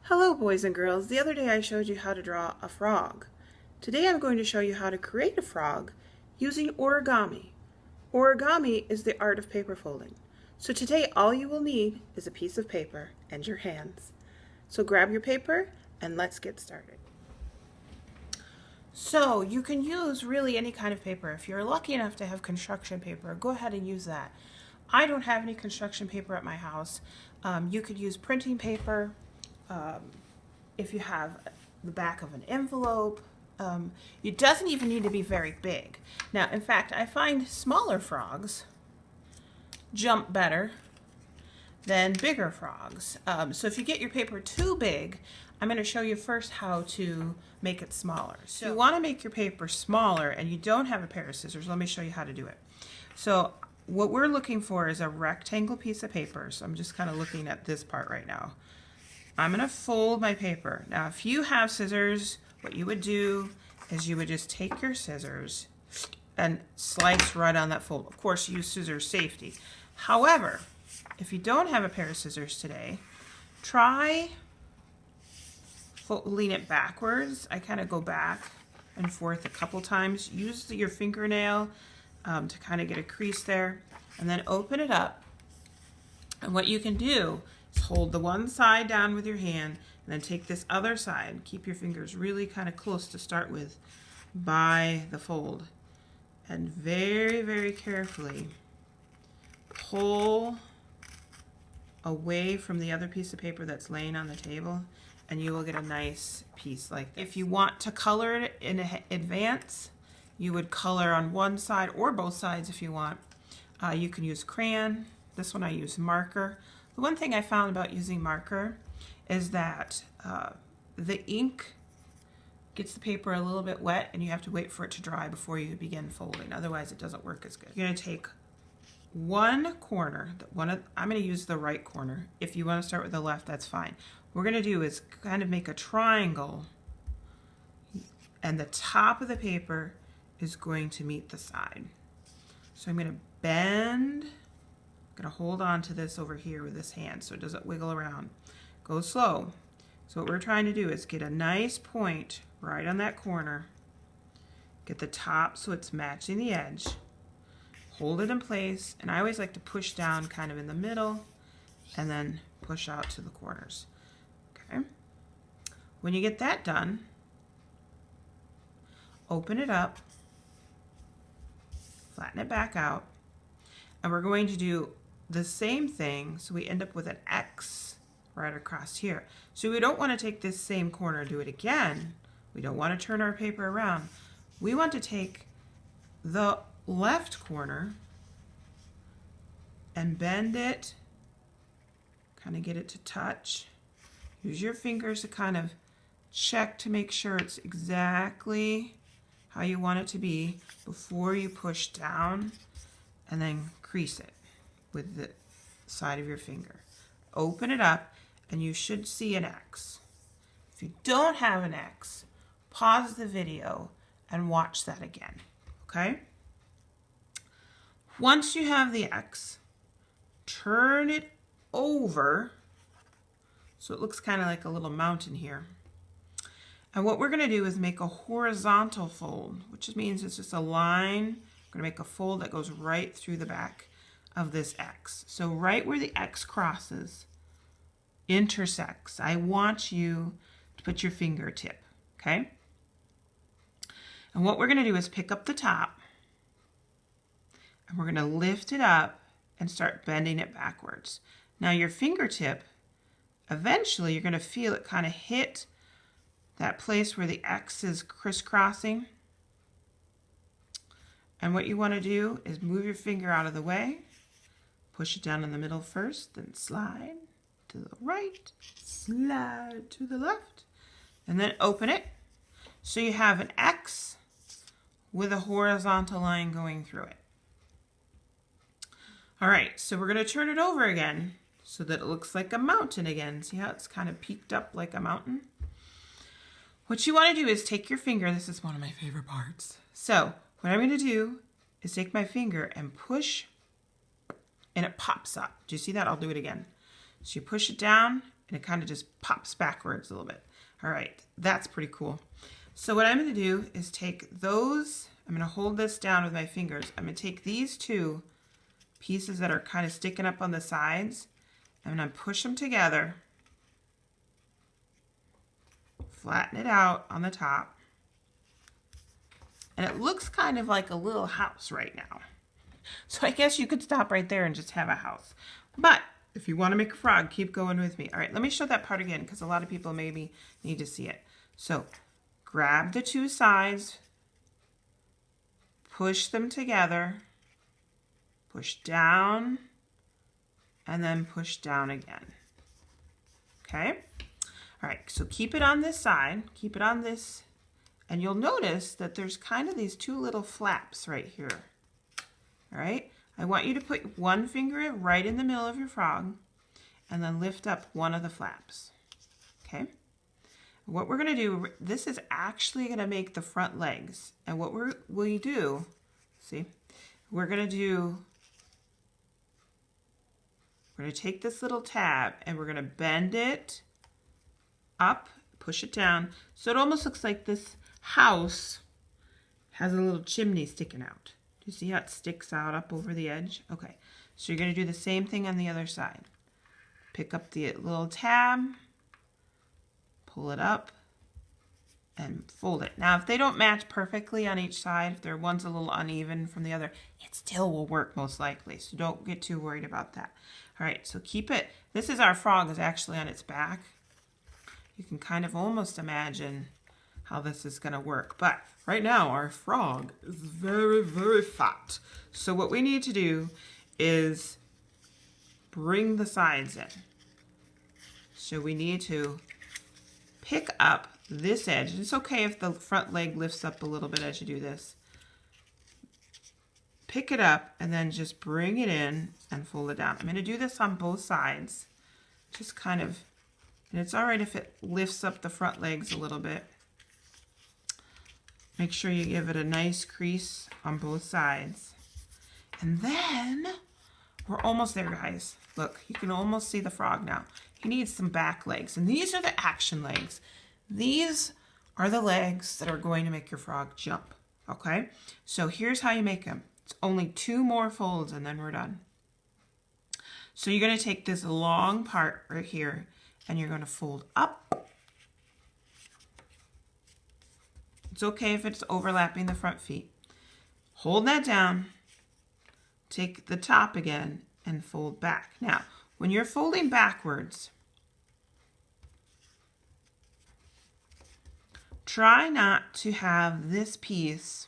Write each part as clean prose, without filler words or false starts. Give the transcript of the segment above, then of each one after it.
Hello boys and girls, the other day I showed you how to draw a frog. Today I'm going to show you how to create a frog using origami. Origami is the art of paper folding. So today all you will need is a piece of paper and your hands. So grab your paper and let's get started. So you can use really any kind of paper. If you're lucky enough to have construction paper, go ahead and use that. I don't have any construction paper at my house. You could use printing paper. If you have the back of an envelope, it doesn't even need to be very big. Now, in fact, I find smaller frogs jump better than bigger frogs. So if you get your paper too big, I'm going to show you first how to make it smaller. So if you want to make your paper smaller and you don't have a pair of scissors, let me show you how to do it. So what we're looking for is a rectangle piece of paper. So I'm just kind of looking at this part right now. I'm going to fold my paper. Now, if you have scissors, what you would do is you would just take your scissors and slice right on that fold. Of course, use scissors safety. However, if you don't have a pair of scissors today, try folding it backwards. I kind of go back and forth a couple times. Use your fingernail to kind of get a crease there, and then open it up. And what you can do is hold the one side down with your hand and then take this other side. Keep your fingers really kind of close to start with by the fold. And very, very carefully pull away from the other piece of paper that's laying on the table, and you will get a nice piece like this. If you want to color it in advance, you would color on one side or both sides if you want. You can use crayon. This one I use marker. The one thing I found about using marker is that the ink gets the paper a little bit wet and you have to wait for it to dry before you begin folding. Otherwise it doesn't work as good. You're going to take one corner, I'm going to use the right corner. If you want to start with the left, that's fine. What we're going to do is kind of make a triangle, and the top of the paper is going to meet the side. So I'm going to bend. I'm going to hold on to this over here with this hand so it doesn't wiggle around. Go slow. So what we're trying to do is get a nice point right on that corner. Get the top so it's matching the edge. Hold it in place, and I always like to push down kind of in the middle and then push out to the corners. Okay. When you get that done, open it up, flatten it back out, and we're going to do the same thing, so we end up with an X right across here. So we don't want to take this same corner and do it again. We don't want to turn our paper around. We want to take the left corner and bend it, kind of get it to touch. Use your fingers to kind of check to make sure it's exactly how you want it to be before you push down, and then crease it with the side of your finger. Open it up and you should see an X. If you don't have an X, pause the video and watch that again, okay? Once you have the X, turn it over so it looks kind of like a little mountain here. And what we're going to do is make a horizontal fold, which means it's just a line. We're going to make a fold that goes right through the back of this X. So right where the X crosses, intersects, I want you to put your fingertip, okay? And what we're going to do is pick up the top, and we're going to lift it up and start bending it backwards. Now your fingertip, eventually you're going to feel it kind of hit that place where the X is crisscrossing. And what you want to do is move your finger out of the way, push it down in the middle first, then slide to the right, slide to the left, and then open it. So you have an X with a horizontal line going through it. All right, so we're going to turn it over again so that it looks like a mountain again. See how it's kind of peaked up like a mountain? What you want to do is take your finger. This is one of my favorite parts. So what I'm going to do is take my finger and push, and it pops up. Do you see that? I'll do it again. So you push it down and it kind of just pops backwards a little bit. All right, that's pretty cool. So what I'm going to do is take those, I'm going to hold this down with my fingers. I'm going to take these two pieces that are kind of sticking up on the sides, I'm going to push them together, flatten it out on the top, and it looks kind of like a little house right now. So I guess you could stop right there and just have a house. But if you want to make a frog, keep going with me. All right, let me show that part again because a lot of people maybe need to see it. So grab the two sides, push them together, push down, and then push down again. Okay? All right, so keep it on this side, keep it on this, and you'll notice that there's kind of these two little flaps right here. All right? I want you to put one finger right in the middle of your frog and then lift up one of the flaps. Okay? What we're going to do, this is actually going to make the front legs. And what we do, see, we're going to take this little tab and we're going to bend it up, push it down, so it almost looks like this house has a little chimney sticking out. You see how it sticks out up over the edge? Okay, so you're going to do the same thing on the other side. Pick up the little tab, pull it up, and fold it. Now, if they don't match perfectly on each side, if one's a little uneven from the other, it still will work most likely, so don't get too worried about that. All right, so keep it. This is our frog is actually on its back. You can kind of almost imagine how this is going to work. But right now, our frog is very, very fat. So what we need to do is bring the sides in. So we need to pick up this edge. It's okay if the front leg lifts up a little bit as you do this. Pick it up and then just bring it in and fold it down. I'm going to do this on both sides. Just kind of, and it's all right if it lifts up the front legs a little bit. Make sure you give it a nice crease on both sides. And then we're almost there, guys. Look, you can almost see the frog now. He needs some back legs, and these are the action legs. These are the legs that are going to make your frog jump, okay? So here's how you make them. It's only 2 more folds, and then we're done. So you're going to take this long part right here, and you're going to fold up. It's okay if it's overlapping the front feet. Hold that down, take the top again, and fold back. Now, when you're folding backwards, try not to have this piece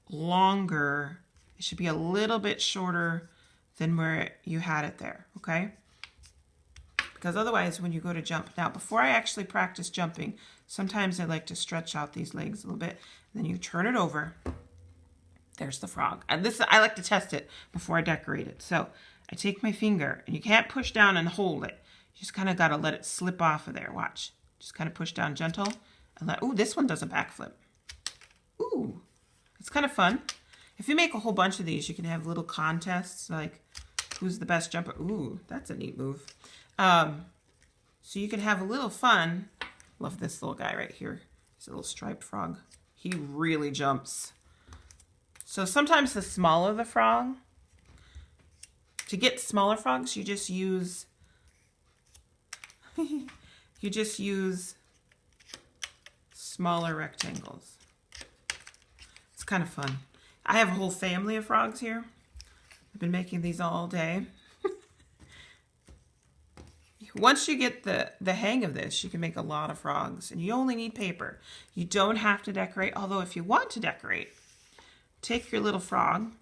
longer. It should be a little bit shorter than where you had it there, okay? Because otherwise when you go to jump, now before I actually practice jumping, sometimes I like to stretch out these legs a little bit, and then you turn it over. There's the frog. And this, I like to test it before I decorate it. So I take my finger, and you can't push down and hold it. You just kind of got to let it slip off of there. Watch. Just kind of push down gentle. And let, ooh, this one does a backflip. Ooh, it's kind of fun. If you make a whole bunch of these, you can have little contests like who's the best jumper. Ooh, that's a neat move. So you can have a little fun. Love this little guy right here. He's a little striped frog. He really jumps. So sometimes the smaller the frog, to get smaller frogs, you just use smaller rectangles. It's kind of fun. I have a whole family of frogs here. I've been making these all day. Once you get the hang of this, you can make a lot of frogs, and you only need paper. You don't have to decorate, although if you want to decorate, take your little frog,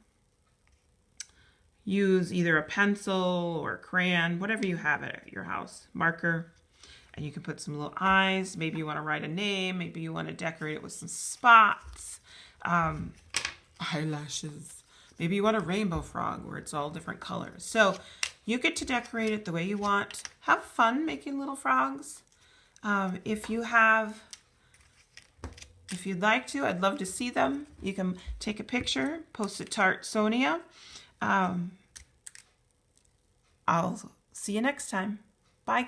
use either a pencil or a crayon, whatever you have at your house, marker, and you can put some little eyes. Maybe you want to write a name. Maybe you want to decorate it with some spots, eyelashes. Maybe you want a rainbow frog where it's all different colors. So you get to decorate it the way you want. Have fun making little frogs. If you'd like to, I'd love to see them. You can take a picture, post it to Art Sonia. I'll see you next time. Bye.